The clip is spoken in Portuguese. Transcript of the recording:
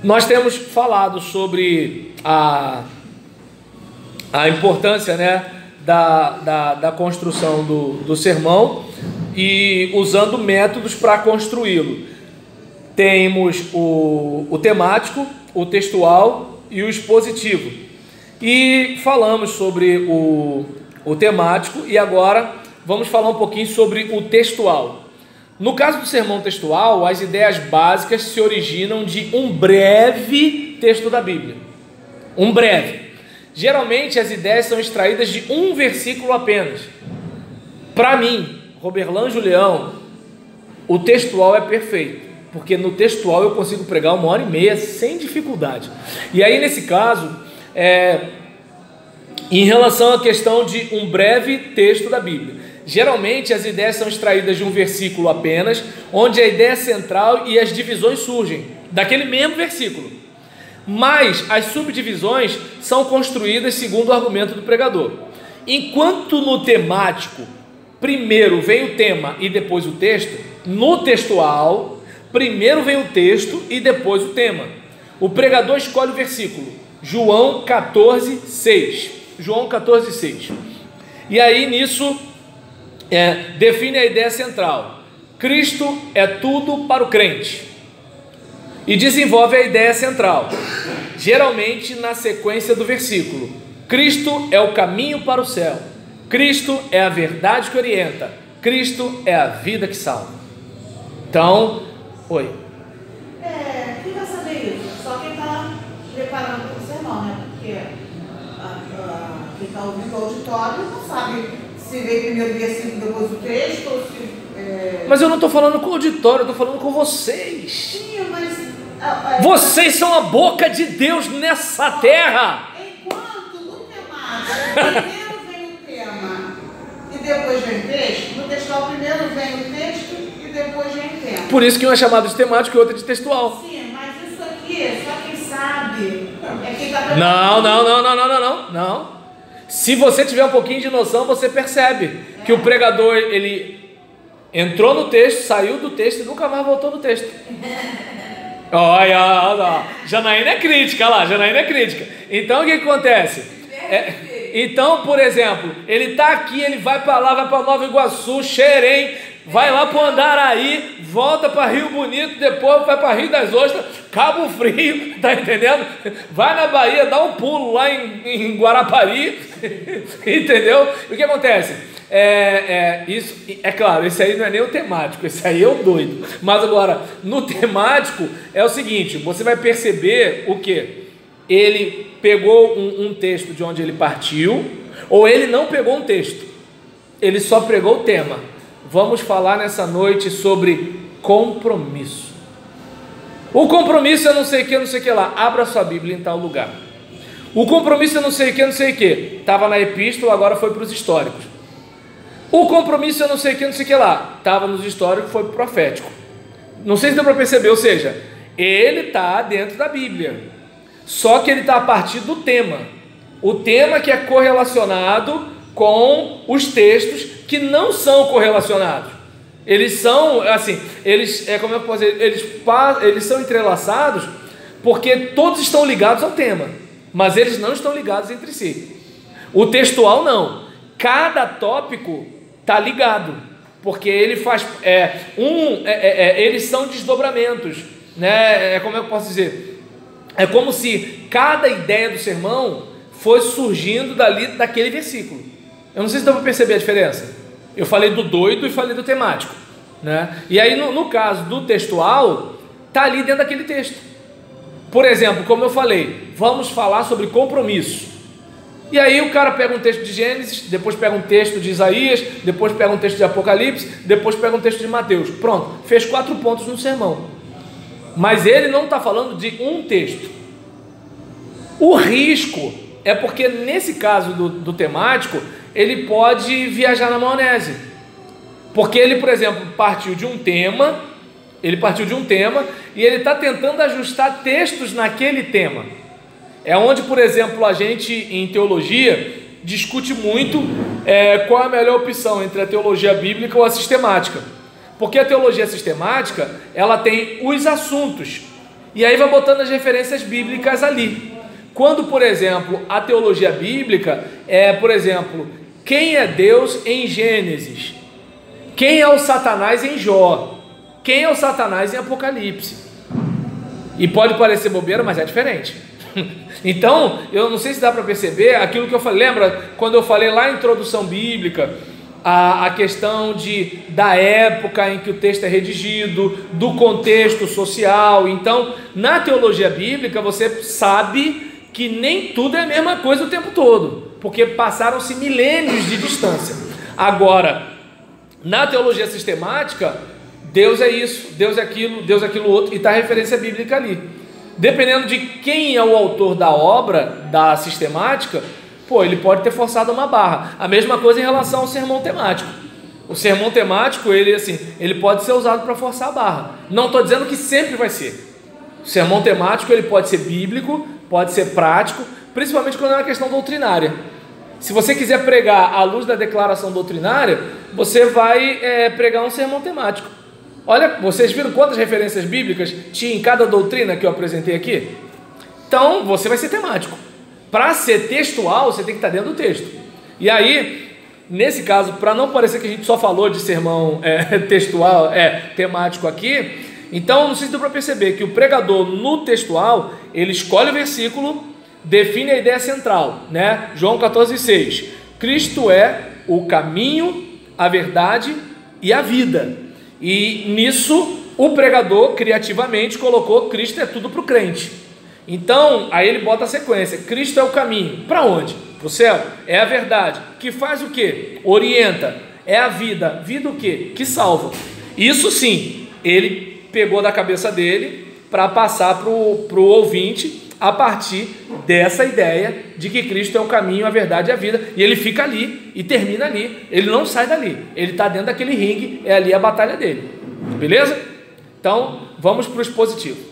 Nós temos falado sobre a importância, né, da construção do sermão e usando métodos para construí-lo. Temos o temático, o textual e o expositivo. E falamos sobre o temático e agora vamos falar um pouquinho sobre o textual. No caso do sermão textual, as ideias básicas se originam de um breve texto da Bíblia. Um breve. Geralmente as ideias são extraídas de um versículo apenas. Para mim, Roberlan Julião, o textual é perfeito, porque no textual eu consigo pregar 1h30 sem dificuldade. E aí nesse caso, em relação à questão de um breve texto da Bíblia, geralmente as ideias são extraídas de um versículo apenas, onde a ideia central e as divisões surgem daquele mesmo versículo. Mas as subdivisões são construídas segundo o argumento do pregador. Enquanto no temático, primeiro vem o tema e depois o texto, no textual, primeiro vem o texto e depois o tema. O pregador escolhe o versículo, João 14:6. João 14:6. E aí nisso define a ideia central. Cristo é tudo para o crente. E desenvolve a ideia central, geralmente na sequência do versículo. Cristo é o caminho para o céu. Cristo é a verdade que orienta. Cristo é a vida que salva. Então, oi. Quem vai saber isso? Só quem está preparando o sermão, né? Porque quem está ouvindo o auditório não sabe se veio primeiro o versículo, depois o texto, ou se... Mas eu não estou falando com o auditório, eu estou falando com vocês. Sim, mas... Vocês são a boca de Deus nessa terra. Enquanto no temático, primeiro vem o tema e depois vem o texto, no textual primeiro vem o texto e depois vem o tema. Por isso que um é chamado de temático e outro de textual. Sim, mas isso aqui, só quem sabe é quem está preparando. Não. Se você tiver um pouquinho de noção, você percebe que o pregador, ele entrou no texto, saiu do texto e nunca mais voltou no texto. Olha, Janaína é crítica lá, Janaína é crítica. Então o que acontece? Então, por exemplo, ele está aqui, ele vai para lá, vai para Nova Iguaçu, Xerém, vai lá para o Andaraí, volta para Rio Bonito, depois vai para Rio das Ostras, Cabo Frio, tá entendendo? Vai na Bahia, dá um pulo lá em Guarapari, entendeu? E o que acontece? Isso, é claro, esse aí não é nem o temático, esse aí é o doido. Mas agora, no temático, é o seguinte, você vai perceber o que? Ele pegou um texto de onde ele partiu, ou ele não pegou um texto, ele só pegou o tema. Vamos falar nessa noite sobre compromisso. O compromisso é não sei o que lá. Abra sua Bíblia em tal lugar. O compromisso é não sei o que. Estava na epístola, agora foi para os históricos. O compromisso é não sei o que lá. Estava nos históricos, foi para o profético. Não sei se deu para perceber, ou seja, ele está dentro da Bíblia. Só que ele está a partir do tema. O tema que é correlacionado com os textos que não são correlacionados. Eles são, assim, como eu posso dizer, eles são entrelaçados porque todos estão ligados ao tema, mas eles não estão ligados entre si. O textual não. Cada tópico está ligado, porque ele faz, eles são desdobramentos, né? Como eu posso dizer? É como se cada ideia do sermão fosse surgindo daquele versículo. Eu não sei se dá para perceber a diferença. Eu falei do doido e falei do temático, né? E aí no caso do textual, está ali dentro daquele texto. Por exemplo, como eu falei, vamos falar sobre compromisso. E aí o cara pega um texto de Gênesis, depois pega um texto de Isaías, depois pega um texto de Apocalipse, depois pega um texto de Mateus. Pronto, fez 4 pontos no sermão. Mas ele não está falando de um texto. O risco é porque nesse caso do temático, ele pode viajar na maionese. Porque ele, por exemplo, partiu de um tema e ele está tentando ajustar textos naquele tema. É onde, por exemplo, a gente em teologia discute muito qual é a melhor opção entre a teologia bíblica ou a sistemática. Porque a teologia sistemática, ela tem os assuntos E aí vai botando as referências bíblicas ali. Quando, por exemplo, a teologia bíblica é, por exemplo, quem é Deus em Gênesis? Quem é o Satanás em Jó? Quem é o Satanás em Apocalipse? E pode parecer bobeira, mas é diferente. Então, eu não sei se dá para perceber aquilo que eu falei. Lembra quando eu falei lá em introdução bíblica, a questão da época em que o texto é redigido, do contexto social. Então, na teologia bíblica, você sabe que nem tudo é a mesma coisa o tempo todo, porque passaram-se milênios de distância. Agora, na teologia sistemática, Deus é isso, Deus é aquilo outro, e está a referência bíblica ali. Dependendo de quem é o autor da obra, da sistemática, ele pode ter forçado uma barra. A mesma coisa em relação ao sermão temático. O sermão temático, ele pode ser usado para forçar a barra. Não estou dizendo que sempre vai ser. O sermão temático, ele pode ser bíblico, pode ser prático, principalmente quando é uma questão doutrinária. Se você quiser pregar à luz da declaração doutrinária, você vai pregar um sermão temático. Olha, vocês viram quantas referências bíblicas tinha em cada doutrina que eu apresentei aqui? Então, você vai ser temático. Para ser textual, você tem que estar dentro do texto. E aí, nesse caso, para não parecer que a gente só falou de sermão textual, temático aqui, então não sei se deu para perceber que o pregador no textual, ele escolhe o versículo, define a ideia central, né? João 14,6. Cristo é o caminho, a verdade e a vida. E nisso, o pregador criativamente colocou Cristo é tudo para o crente. Então, aí ele bota a sequência: Cristo é o caminho. Para onde? Para o céu. É a verdade. Que faz o quê? Orienta. É a vida. Vida o quê? Que salva. Isso sim, ele pegou da cabeça dele para passar para o ouvinte a partir dessa ideia de que Cristo é o caminho, a verdade e a vida. E ele fica ali e termina ali. Ele não sai dali. Ele está dentro daquele ringue. É ali a batalha dele. Beleza? Então, vamos para o expositivo.